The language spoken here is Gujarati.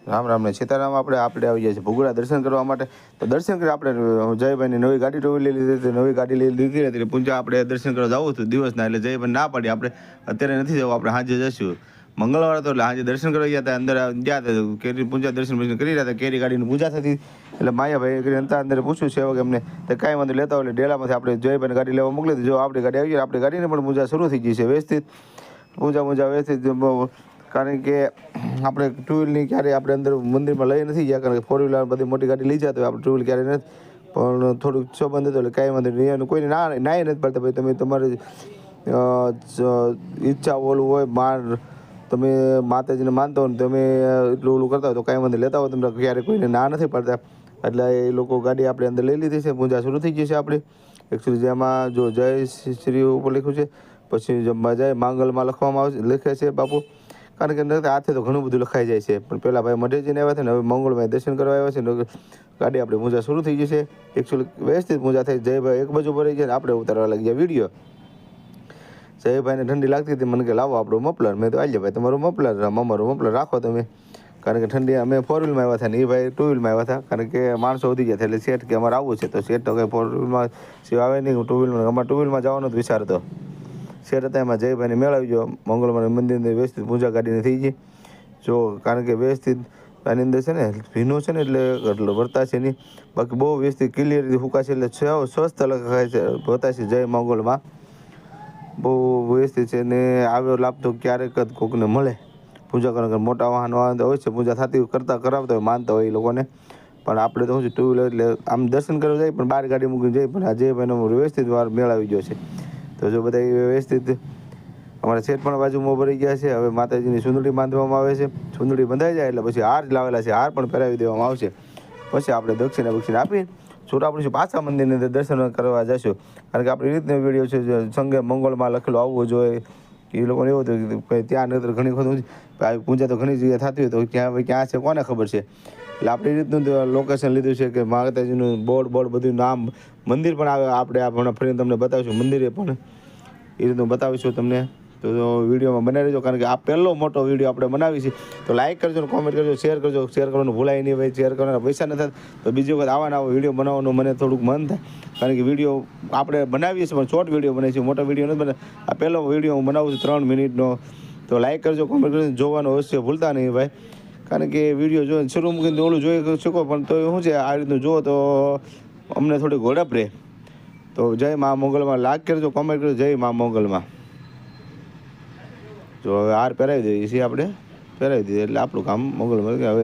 રામ રામ ને સીતારામ. આપણે આવી જાય છે ભૂગુડા દર્શન કરવા માટે. તો દર્શન કરી આપણે જયભાઈની નવી ગાડી ટુ વ્હીલ લીધી હતી. નવી ગાડી લીધી હતી એટલે પૂંજા આપણે દર્શન કરવા જવું હતું દિવસના. એટલે જયભાઈ ના પાડી, આપણે અત્યારે નથી જવું, આપણે સાંજે જઈશું. મંગળવાર હતો એટલે સાંજે દર્શન કરવા ગયા હતા. અંદર ગયા હતા કેરી પૂંજા દર્શન કરી રહ્યા હતા. કેરી ગાડીની પૂજા થતી એટલે માયાભાઈ કરી હતા અંદર પૂછ્યું છે કે એમને તો કાંઈ વાંધો લેતા હોય એટલે ડેલામાંથી આપણે જયભાઈને ગાડી લેવા મોકલી દીધી. જો આપણી ગાડી આવી ગઈ, આપણી ગાડીને પણ પૂજા શરૂ થઈ ગઈ છે વ્યવસ્થિત. પૂજા વ્યવસ્થિત, કારણ કે આપણે ટુ વ્હીલની ક્યારેય આપણે અંદર મંદિરમાં લઈ નથી ગયા, કારણ કે ફોર વ્હીલર બધી મોટી ગાડી લઈ જતો હોય, આપણે ટુ વ્હીલ ક્યારેય નથી. પણ થોડુંક સંબંધ હતો એટલે કાંઈ વાંધો નહીં. એનું કોઈને નાય નથી પડતા. ભાઈ તમે તમારી ઈચ્છા ઓલું હોય માન, તમે માતાજીને માનતા હોય ને તમે એટલું ઓલું કરતા હોય તો કાંઈ વાંધો લેતા હોય, તમને ક્યારેય કોઈને ના નથી પડતા. એટલે એ લોકો ગાડી આપણે અંદર લઈ લીધી છે. પૂજા શરૂ થઈ ગઈ છે આપણી. એકચ્યુઅલી જેમાં જો જય શ્રી ઉપર લખ્યું છે, પછી જય માંગલમાં લખે છે બાપુ, કારણ કે હાથે તો ઘણું બધું લખાઈ જાય છે. પણ પહેલાં ભાઈ મઢેજીને આવ્યા છે ને હવે મંગળમાં દર્શન કરવા આવ્યા છે ને ગાડી આપણી પૂજા શરૂ થઈ ગઈ છે. એકચ્યુઅલી વ્યવસ્થિત પૂજા થઈ. જયભાઈ એક બાજુ ભરાઈ ગયા, આપણે ઉતારવા લાગી ગયા વિડીયો. જયભાઈને ઠંડી લાગતી હતી, મને કે લાવો આપણું મફલર. મેં તો આવી ભાઈ તમારું મફલર, અમારું મફલર રાખો તમે, કારણ કે ઠંડી અમે ફોર વ્હીલમાં આવ્યા હતા ને એ ભાઈ ટુ વ્હીલમાં આવ્યા હતા, કારણ કે માણસો વધી ગયા હતા. એટલે સેટ કે અમારે આવવું છે તો સેટ તો કંઈ ફોર વ્હીલમાં સિવાય આવે નહીં. ટુ વ્હીલમાં અમારે ટુ વ્હીલમાં જવાનો જ વિચાર હતો. શેર હતા એમાં જયભાઈને મેળવી ગયો. મંગળવાર મંદિરની વ્યવસ્થિત પૂજા ગાડીની થઈ ગઈ. જો કારણ કે વ્યવસ્થિત આની અંદર છે ને ભીનો છે ને એટલે વર્તા છે નહીં, બાકી બહુ વ્યવસ્થિત ક્લિયર રીતે ફૂંકા છે. એટલે સ્વસ્થ લખાય છે વર્તા છે જય મંગળમાં, બહુ વ્યવસ્થિત છે. ને આવ્યો લાભ તો ક્યારેક જ કોકને મળે. પૂજા કરવા મોટા વાહનો હોય છે, પૂજા થતી કરાવતા હોય, માનતા હોય એ લોકોને. પણ આપણે તો શું છે ટુ વ્હીલર એટલે આમ દર્શન કરવા જાય પણ બહાર ગાડી મૂકીને જાય. પણ આ જયભાઈનો વ્યવસ્થિત વાર મેળવી ગયો છે. તો જો બધા વ્યવસ્થિત અમારા સેટ પણ બાજુમાં ભરી ગયા છે. હવે માતાજીની સુંદડી બાંધવામાં આવે છે. સુંદડી બંધાઈ જાય એટલે પછી હાર લાવેલા છે, હાર પણ પહેરાવી દેવામાં આવશે. પછી આપણે દક્ષિણા આપી છોટાપડી પાછા મંદિરની અંદર દર્શન કરવા જઈશું, કારણ કે આપણી રીતનો વિડીયો છે. સંગે મંગળમાં લખેલું આવવું જોઈએ. એ લોકોને એવું હતું કે ત્યાં નહીતર ઘણી વખત પૂજા તો ઘણી જગ્યાએ થતી હોય તો ક્યાં છે કોને ખબર છે. એટલે આપણી રીતનું લોકેશન લીધું છે કે માતાજીનું બોર્ડ બધું નામ, મંદિર પણ આવે. આપણે હમણાં ફરીને તમને બતાવીશું, મંદિરે પણ એ રીતનું બતાવીશું તમને. તો વિડીયોમાં બનાવી રહેજો, કારણ કે આ પહેલો મોટો વિડીયો આપણે બનાવી છે. તો લાઇક કરજો, કોમેન્ટ કરજો, શેર કરજો. શેર કરવાનું ભૂલાય નહીં ભાઈ, શેર કરવાના પૈસા ન થાય તો બીજી વખત આવા વિડીયો બનાવવાનું મને થોડુંક મન થાય, કારણ કે વિડીયો આપણે બનાવીએ છીએ પણ શોર્ટ વિડીયો બનાવીએ છીએ, મોટો વિડીયો નથી બનાવ. આ પહેલો વિડીયો હું બનાવું છું 3 મિનિટનો. તો લાઇક કરજો, કોમેન્ટ કરજો, જોવાનું અવશ્ય ભૂલતા નહીં ભાઈ, કારણ કે વિડીયો જોઈને શરૂ મૂકીને ઓલું જોઈ શકો પણ તો શું છે આ રીતનું જુઓ તો અમને થોડી ગોળપ રહે. તો જય મા મોગલમાં લાઈક કરજો, કોમેન્ટ કરજો. જય મા મોગલમાં. જો હવે હાર પહેરાવી દઈએ છીએ, આપણે પહેરાવી દઈએ એટલે આપણું કામ મોગલમાં હવે